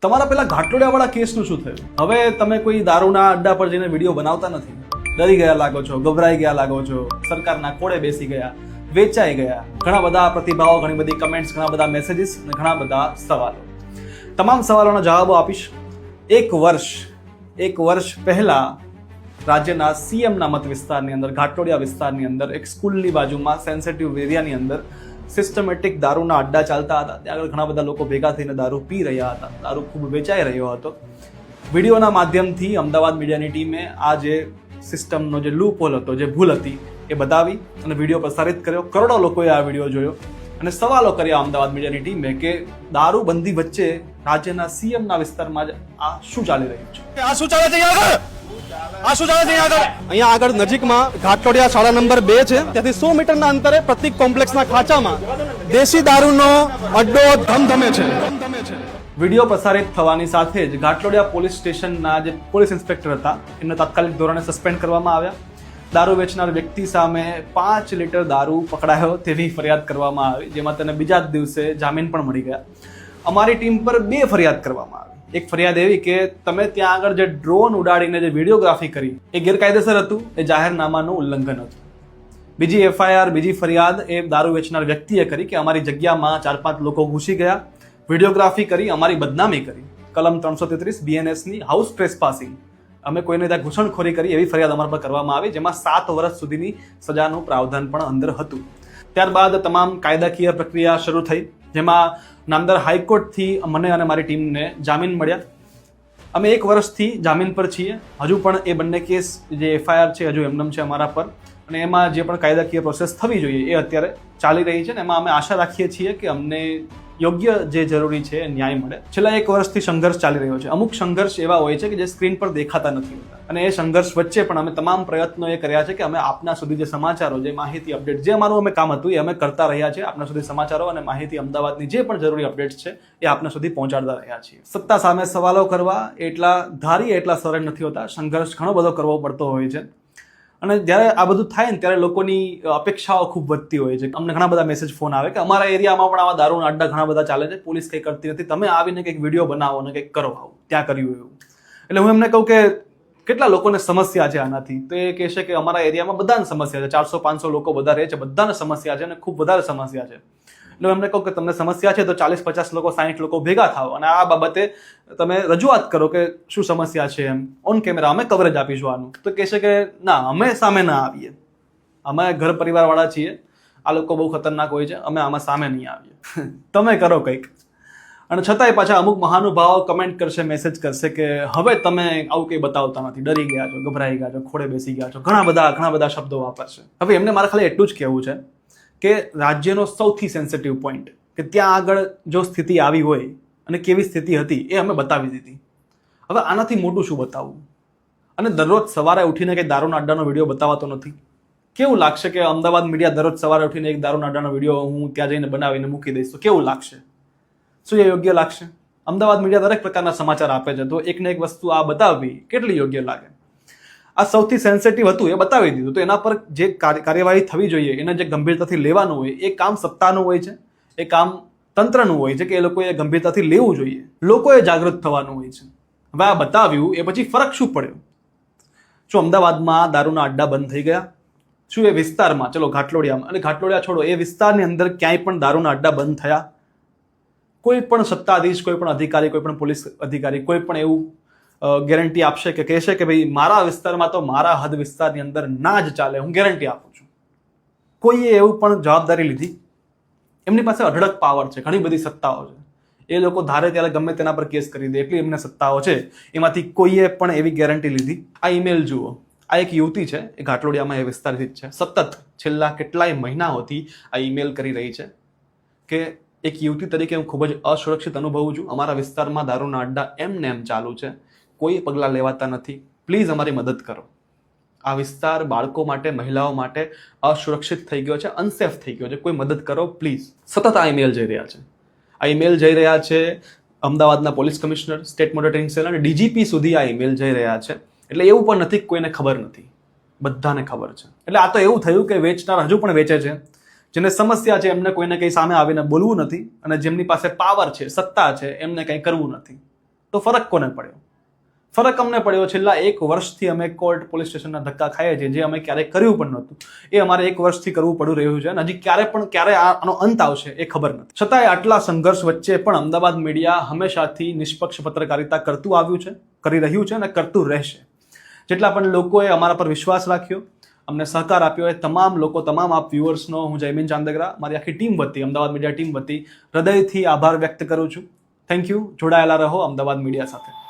તમારા પેલા ઘાટલોડિયાવાળા કેસનું શું થયું? હવે તમે કોઈ દારૂના અડ્ડા પર જઈને વિડીયો બનાવતા નથી. ડરી ગયા લાગો છો, ગભરાઈ ગયા લાગો છો, સરકારના ખોળે બેસી ગયા, વેચાઈ ગયા. ઘણા બધા પ્રતિભાવો, ઘણી બધી કમેન્ટ્સ, ઘણા બધા મેસેજીસ અને ઘણા બધા સવાલો. તમામ સવાલોના જવાબો આપીશ. એક વર્ષ પહેલા રાજ્યના સીએમના મત વિસ્તારની અંદર, ઘાટલોડિયા વિસ્તારની અંદર, એક સ્કૂલની બાજુમાં સેન્સિટિવ એરિયાની અંદર સિસ્ટમેટિક દારૂના અડ્ડા ચાલતા હતા. ત્યાં આગળ ઘણા બધા લોકો ભેગા થઈને દારૂ પી રહ્યા હતા. દારૂ ખૂબ વેચાઈ રહ્યો હતો. વિડીયોના માધ્યમથી અમદાવાદ મીડિયાની ટીમે આ જે સિસ્ટમનો જે લૂપ હોલ હતો, જે ભૂલ હતી, એ બતાવી અને વિડીયો પ્રસારિત કર્યો. કરોડો લોકોએ આ વિડીયો જોયો અને સવાલો કર્યા અમદાવાદ મીડિયાની ટીમે કે દારૂબંધી વચ્ચે રાજ્યના સીએમના વિસ્તારમાં આ શું ચાલી રહ્યું છે? આ શું ચાલે છે અહીંયા આગળ નજીકમાં ઘાટલોડિયા શાળા નંબર 2 છે. ત્યાંથી 100 મીટરના અંતરે પ્રતિક કોમ્પ્લેક્સના ખાંચામાં દેશી દારૂનો અડ્ડો ધમધમે છે. વિડીયો પ્રસારિત થવાની સાથે જ ઘાટલોડિયા પોલીસ સ્ટેશનના જે પોલીસ ઇન્સ્પેક્ટર હતા એમને તાત્કાલિક ધોરણે સસ્પેન્ડ કરવામાં આવ્યા. દારૂ વેચનાર વ્યક્તિ સામે 5 લીટર દારૂ પકડાયો તેવી ફરિયાદ કરવામાં આવી, જેમાં તેને બીજા જ દિવસે જામીન પણ મળી ગયા. અમારી ટીમ પર 2 ફરિયાદ કરવામાં આવી. એક ફરિયાદ એવી કે તમે ત્યાં આગળ જે ડ્રોન ઉડાડીને જે વિડીયોગ્રાફી કરી એ ગેરકાયદેસર હતું, એ જાહેરનામાનું ઉલ્લંઘન હતું. બીજી એફઆઈઆર, બીજી ફરિયાદ એ દારૂ વેચનાર વ્યક્તિએ કરી કે અમારી જગ્યામાં 4-5 લોકો ઘૂસી ગયા, વિડીયોગ્રાફી કરી, અમારી બદનામી કરી. કલમ 333 બીએનએસની હાઉસ ટ્રેસપાસિંગ, અમે કોઈને ત્યાં ઘૂસણખોરી કરી એવી ફરિયાદ અમારા પર કરવામાં આવી, જેમાં 7 વર્ષ સુધીની સજાનું પ્રાવધાન પણ અંદર હતું. ત્યારબાદ તમામ કાયદાકીય પ્રક્રિયા શરૂ થઈ, જેમાં નામદાર હાઈકોર્ટથી મને અને મારી ટીમને જામીન મળ્યા. અમે 1 વર્ષથી જામીન પર છીએ. હજુ પણ એ બંને કેસ જે એફઆઈઆર છે હજુ એમનેમ છે અમારા પર, અને એમાં જે પણ કાયદાકીય પ્રોસેસ થવી જોઈએ એ અત્યારે ચાલી રહી છે. ને એમાં અમે આશા રાખીએ છીએ કે અમને યોગ્ય જે જરૂરી છે એ ન્યાય મળે. છેલ્લા 1 વર્ષથી સંઘર્ષ ચાલી રહ્યો છે. અમુક સંઘર્ષ એવા હોય છે કે જે સ્ક્રીન પર દેખાતા નથી હોતા, અને એ સંઘર્ષ વચ્ચે પણ અમે તમામ પ્રયત્નો એ કર્યા છે કે અમે આપના સુધી જે સમાચારો, જે માહિતી અપડેટ, જે અમારું અમે કામ હતું એ અમે કરતા રહ્યા છે. આપના સુધી સમાચારો અને માહિતી, અમદાવાદની જે પણ જરૂરી અપડેટ્સ છે એ આપના સુધી પહોંચાડતા રહ્યા છીએ. સત્તા સામે સવાલો કરવા એટલા સરળ નથી હોતા. સંઘર્ષ ઘણો બધો કરવો પડતો હોય છે. અને જ્યારે આ બધું થાય ને ત્યારે લોકોની અપેક્ષાઓ ખૂબ વધતી હોય છે. અમને ઘણા બધા મેસેજ, ફોન આવે કે અમારા એરિયામાં પણ આવા દારૂના અડ્ડા ઘણા બધા ચાલે છે, પોલીસ કંઈ કરતી નથી, તમે આવીને કંઈક વિડીયો બનાવો અને કંઈક કરો, આવું ત્યાં કર્યું એવું. એટલે હું એમને કહું કે કેટલા લોકોને સમસ્યા છે આનાથી, તો એ કહેશે કે અમારા એરિયામાં બધાને સમસ્યા છે, 400-500 લોકો બધા રહે છે, બધાને સમસ્યા છે અને ખૂબ વધારે સમસ્યા છે. એટલે એમને કહું કે તમને સમસ્યા છે તો 40-50 લોકો, 60 લોકો ભેગા થાઓ અને આ બાબતે તમે રજૂઆત કરો કે શું સમસ્યા છે. એમ ઓન કેમેરા અમે કવરેજ આપીશું આનું. તો કહેશે કે ના, અમે સામે ના આવીએ, અમે ઘર પરિવારવાળા છીએ, આ લોકો બહુ ખતરનાક હોય છે, અમે આમાં સામે નહીં આવીએ, તમે કરો કંઈક. અને છતાંય પાછા અમુક મહાનુભાવો કમેન્ટ કરશે, મેસેજ કરશે કે હવે તમે આવું કંઈ બતાવતા નથી, ડરી ગયા છો, ગભરાઈ ગયા છો, ખોળે બેસી ગયા છો, ઘણા બધા શબ્દો વાપરશે. હવે એમને મારે ખાલી એટલું જ કહેવું છે કે રાજ્યનો સૌથી સેન્સિટિવ પોઈન્ટ, કે ત્યાં આગળ જો સ્થિતિ આવી હોય અને કેવી સ્થિતિ હતી એ અમે બતાવી દીધી. હવે આનાથી મોટું શું બતાવવું? અને દરરોજ સવારે ઉઠીને કંઈ દારૂના અડ્ડાનો વિડીયો બતાવાતો નથી. કેવું લાગશે કે અમદાવાદ મીડિયા દરરોજ સવારે ઉઠીને એક દારૂના અડ્ડાનો વિડીયો હું ત્યાં જઈને બનાવીને મૂકી દઈશ તો કેવું લાગશે? શું એ યોગ્ય લાગશે? અમદાવાદ મીડિયા દરેક પ્રકારના સમાચાર આપે છે, તો એકને એક વસ્તુ આ બતાવવી કેટલી યોગ્ય લાગે? આ સૌથી સેન્સિટિવ હતું એ બતાવી દીધું, તો એના પર જે કાર્યવાહી થવી જોઈએ, એને જે ગંભીરતાથી લેવાનું હોય, એ કામ સત્તાનું હોય છે, એ કામ તંત્રનું હોય છે કે એ લોકોએ ગંભીરતાથી લેવું જોઈએ, લોકોએ જાગૃત થવાનું હોય છે. હવે આ બતાવ્યું એ પછી ફરક શું પડ્યો? શું અમદાવાદમાં દારૂના અડ્ડા બંધ થઈ ગયા? શું એ વિસ્તારમાં, ચલો ઘાટલોડિયામાં, અને ઘાટલોડિયા છોડો, એ વિસ્તારની અંદર ક્યાંય પણ દારૂના અડ્ડા બંધ થયા? કોઈ પણ સત્તાધીશ, કોઈ પણ અધિકારી, કોઈ પણ પોલીસ અધિકારી કોઈ પણ એવું ગેરંટી આપશે કે કહેશે કે ભાઈ મારા વિસ્તારમાં તો મારા હદ વિસ્તારની અંદર ના જ ચાલે, હું ગેરંટી આપું છું? કોઈએ એવું પણ જવાબદારી લીધી? એમની પાસે અઢળક પાવર છે, ઘણી બધી સત્તાઓ છે, એ લોકો ધારે ત્યારે ગમે તેના પર કેસ કરી દે, એટલી એમને સત્તાઓ છે. એમાંથી કોઈએ પણ એવી ગેરંટી લીધી? આ ઈમેલ જુઓ. આ એક યુવતી છે, એ ઘાટલોડિયામાં એ વિસ્તારથી જ છે. સતત છેલ્લા કેટલાય મહિનાઓથી આ ઈમેલ કરી રહી છે કે એક યુવતી તરીકે હું ખૂબ જ અસુરક્ષિત અનુભવું છું, અમારા વિસ્તારમાં દારૂના અડ્ડા એમને એમ ચાલુ છે, કોઈ પગલાં લેવાતા નથી, પ્લીઝ અમારી મદદ કરો. આ વિસ્તાર બાળકો માટે, મહિલાઓ માટે અસુરક્ષિત થઈ ગયો છે, અનસેફ થઈ ગયો છે, કોઈ મદદ કરો પ્લીઝ. સતત આ ઈમેલ જઈ રહ્યા છે. આ ઈમેલ જઈ રહ્યા છે અમદાવાદના police commissioner, state monitoring cell અને ડીજીપી સુધી આ ઈમેલ જઈ રહ્યા છે. એટલે એવું પણ નથી કે કોઈને ખબર નથી, બધાને ખબર છે. એટલે આ તો એવું થયું કે વેચનાર હજુ પણ વેચે છે, જેને સમસ્યા છે એમને કોઈને કંઈ સામે આવીને બોલવું નથી, અને જેમની પાસે પાવર છે, સત્તા છે, એમને કંઈ કરવું નથી. તો ફરક કોને પડ્યો? ફરક અમને પડ્યો છેલ્લા 1 વર્ષથી અમે કોર્ટ પોલીસ સ્ટેશનના ધક્કા ખાઈએ છીએ, જે અમે ક્યારેય કર્યું પણ નહોતું. એ અમારે 1 વર્ષથી કરવું પડી રહ્યું છે અને હજી ક્યારે આનો અંત આવશે એ ખબર નથી. છતાંય આટલા સંઘર્ષ વચ્ચે પણ અમદાવાદ મીડિયા હંમેશાથી નિષ્પક્ષ પત્રકારિતા કરતું આવ્યું છે, કરી રહ્યું છે અને કરતું રહેશે. જેટલા પણ લોકોએ અમારા પર વિશ્વાસ રાખ્યો, અમને સહકાર આપ્યો, એ તમામ લોકો, તમામ આપ વ્યુઅર્સનો હું જયમીન ચાંદગરા મારી આખી ટીમ વતી, અમદાવાદ મીડિયા ટીમ વતી હૃદયથી આભાર વ્યક્ત કરું છું. Thank you. જોડાયેલા રહો અમદાવાદ મીડિયા સાથે.